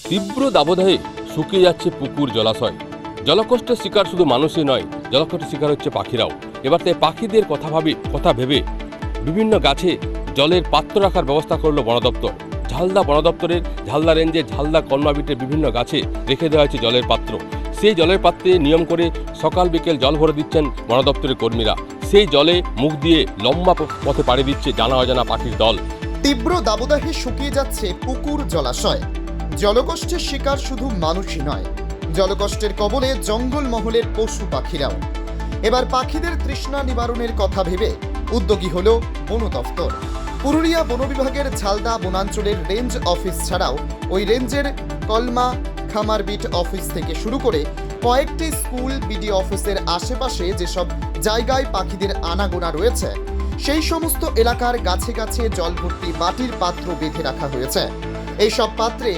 তীব্র দাবদাহে শুকিয়ে যাচ্ছে পুকুর জলাশয়। জলকষ্টের শিকার শুধু মানুষই নয়, জলকষ্টের শিকার হচ্ছে পাখিরাও। এবার তাই পাখিদের কথা ভেবে বিভিন্ন গাছে জলের পাত্র রাখার ব্যবস্থা করল বন দপ্তর। ঝালদা বন দপ্তরের ঝালদা রেঞ্জের ঝালদা কলমাবিটের বিভিন্ন গাছে রেখে দেওয়া হয়েছে জলের পাত্র। সেই জলের পাত্রে নিয়ম করে সকাল বিকেল জল ভরে দিচ্ছেন বন দপ্তরের কর্মীরা। সেই জলে মুখ দিয়ে লম্বা পথে পাড়ি দিচ্ছে জানা অজানা পাখির দল। তীব্র দাবদাহে শুকিয়ে যাচ্ছে পুকুর জলাশয়। জলকষ্টের শিকার শুধু মানুষই নয়, জলকষ্টের কবলে জঙ্গলমহলের পশু পাখিরাও। এবার পাখিদের তৃষ্ণা নিবারণের কথা ভেবে উদ্যোগী হল বন দফতর। পুরুলিয়া বন বিভাগের ঝালদা বনাঞ্চলের রেঞ্জ অফিস ছাড়াও ওই রেঞ্জের কলমা খামারবিট অফিস থেকে শুরু করে কয়েকটি স্কুল, বিডি অফিসের আশেপাশে যেসব জায়গায় পাখিদের আনাগোনা রয়েছে সেই সমস্ত এলাকার গাছে গাছে জল ভর্তি মাটির পাত্র বেঁধে রাখা হয়েছে। এইসব পাত্রে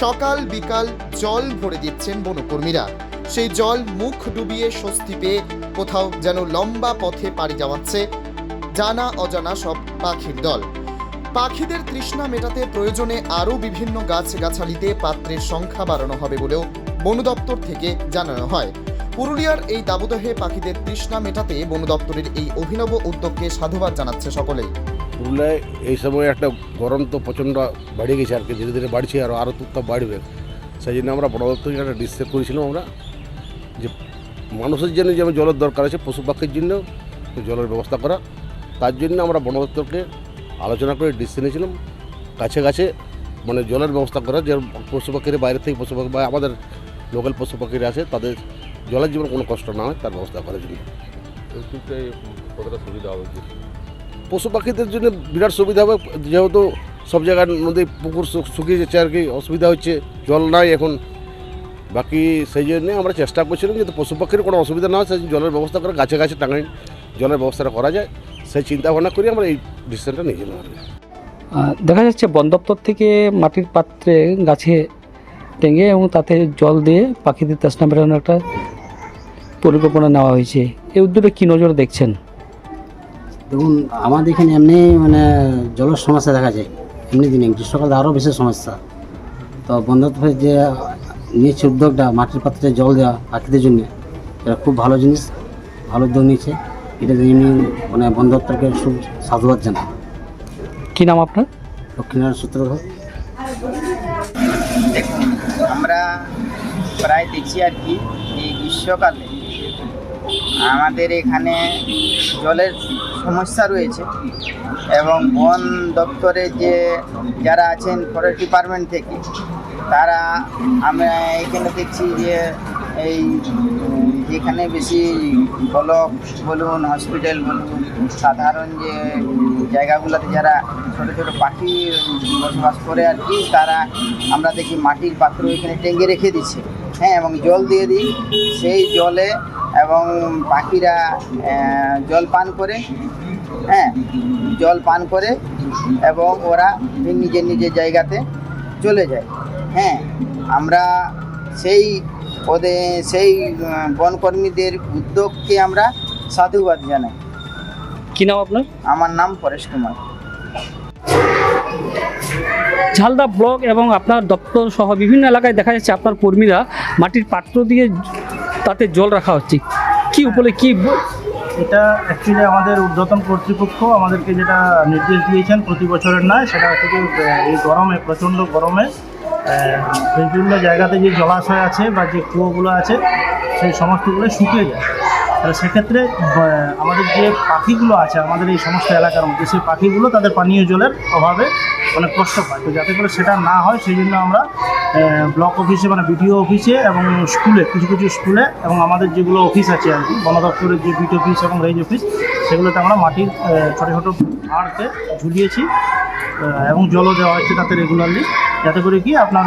সকাল বিকাল জল ভরে দিচ্ছেন বনকর্মীরা। সেই জল মুখ ডুবিয়ে স্বস্তি পেয়ে কোথাও যেন লম্বা পথে পাড়ি জমাচ্ছে জানা অজানা সব পাখির দল। পাখিদের তৃষ্ণা মেটাতে প্রয়োজনে আরও বিভিন্ন গাছগাছালিতে পাত্রের সংখ্যা বাড়ানো হবে বলেও বন দপ্তর থেকে জানানো হয়। পুরুলিয়ার এই দাবদাহে পাখিদের তৃষ্ণা মেটাতে বন দপ্তরের এই অভিনব উদ্যোগকে সাধুবাদ জানাচ্ছে সকলেই। পুরুলিয়ায় এই সময় একটা গরম তো প্রচণ্ড বেড়ে গেছে আর কি, ধীরে ধীরে বাড়ছে আর আরও তো বাড়বে। সেই জন্য আমরা বন দপ্তরে একটা ডিসিশন করেছিলাম আমরা যে মানুষের জন্য যেমন জলের দরকার আছে, পশু পাখির জন্য জলের ব্যবস্থা করা। তার জন্য আমরা বন দপ্তরকে আলোচনা করে ডিসিশন নিয়েছিলাম গাছে গাছে মানে জলের ব্যবস্থা করা, যে পশু পাখিরা বাইরে থেকে পশু পাখি বা আমাদের লোকাল পশু পাখিরা আছে তাদের জলের জীবন কোনো কষ্ট না হয় তার ব্যবস্থা করার জন্য। কতটা সুবিধা হবে? পশু পাখিদের জন্য বিরাট সুবিধা হবে, যেহেতু সব জায়গায় নদী পুকুর শুকিয়ে যাচ্ছে আর কি, অসুবিধা হচ্ছে, জল নাই এখন। বাকি সেই জন্যে আমরা চেষ্টা করছিলাম যাতে পশু পাখির কোনো অসুবিধা না হয়, সেই জলের ব্যবস্থা করে গাছে গাছে টাঙাই জলের ব্যবস্থাটা করা যায়, সেই চিন্তা ভাবনা করে আমরা এই ডিসিশনটা নিয়েছিলাম। দেখা যাচ্ছে বন দপ্তর থেকে মাটির পাত্রে গাছে টেঙে এবং তাতে জল দিয়ে পাখিদের তৃষ্ণা মেটানোর একটা পরিকল্পনা নেওয়া হয়েছে। এই উদ্যোগে কী নজর দেখছেন? দেখুন, আমাদের এখানে এমনি জলের সমস্যা দেখা যায়, এমনি দিনে গ্রীষ্মকালে আরও বেশি সমস্যা। তো বন দপ্তরের যে নিয়েছে উদ্যোগটা মাটির পাত্রে জল দেওয়া পাখিদের জন্য, এটা খুব ভালো জিনিস, ভালো উদ্যোগ নিয়েছে। এটা এমনি বন দপ্তরকে খুব সাধুবাদ জানাই। কী নাম আপনার? লক্ষ্মীনারায়ণ সূত্রধর। দেখুন, আমরা প্রায় দেখছি আর কি এই গ্রীষ্মকালে আমাদের এখানে জলের সমস্যা রয়েছে এবং বন দপ্তরে যে যারা আছেন ফরেস্ট ডিপার্টমেন্ট থেকে তারা, আমরা এখানে দেখছি যে এই যেখানে বেশি ব্লক বলুন, হসপিটাল বলুন, সাধারণ যে জায়গাগুলোতে যারা ছোটো ছোটো পাখি বসবাস করে আর কি, তারা আমরা দেখি মাটির পাত্র এখানে টেঙ্গে রেখে দিচ্ছে, হ্যাঁ, এবং জল দিয়ে দিই সেই জলে, এবং পাখিরা জল পান করে, হ্যাঁ, জল পান করে এবং ওরা নিজের নিজের জায়গাতে চলে যায়। হ্যাঁ, আমরা সেই বনকর্মীদের উদ্যোগকে আমরা সাধুবাদ জানাই। কী নাম আপনার? আমার নাম পরেশ কুমার। ঝালদা ব্লক এবং আপনার দপ্তর সহ বিভিন্ন এলাকায় দেখা যাচ্ছে আপনার কর্মীরা মাটির পাত্র দিয়ে তাতে জল রাখা হচ্ছে। কি উপলক্ষে? এটা অ্যাকচুয়ালি আমাদের ঊর্ধ্বতন কর্তৃপক্ষ আমাদেরকে যেটা নির্দেশ দিয়েছেন প্রতি বছরের নয়, সেটা হচ্ছে কি এই গরমে, প্রচণ্ড গরমে বিভিন্ন জায়গাতে যে জলাশয় আছে বা যে কুয়োগুলো আছে সেই সমস্তগুলো শুকিয়ে যায়। তাহলে সেক্ষেত্রে আমাদের যে পাখিগুলো আছে আমাদের এই সমস্ত এলাকার মধ্যে, সেই পাখিগুলো তাদের পানীয় জলের অভাবে অনেক কষ্ট পায়। তো যাতে করে সেটা না হয় সেই জন্য আমরা ব্লক অফিসে মানে বিডিও অফিসে এবং স্কুলে, কিছু কিছু স্কুলে এবং আমাদের যেগুলো অফিস আছে আর কি, বন দপ্তরের যে বিট অফিস এবং রেঞ্জ অফিস, সেগুলোতে আমরা মাটির ছোটো ছোটো ভাঁড়কে ঝুলিয়েছি এবং জলও দেওয়া হচ্ছে তাতে রেগুলারলি, যাতে করে কি আপনার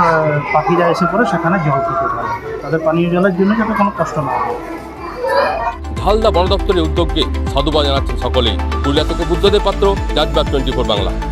পাখিরা এসে পরে সেখানে জল খেতে পারে, তাদের পানীয় জলের জন্য যাতে কোনো কষ্ট না হয়। ঝালদা বন দপ্তরের উদ্যোগকে সাধুবাদ জানাচ্ছেন সকলেই। পুরুলিয়া থেকে বুদ্ধদেব পাত্র, রাজবাগ 24 বাংলা।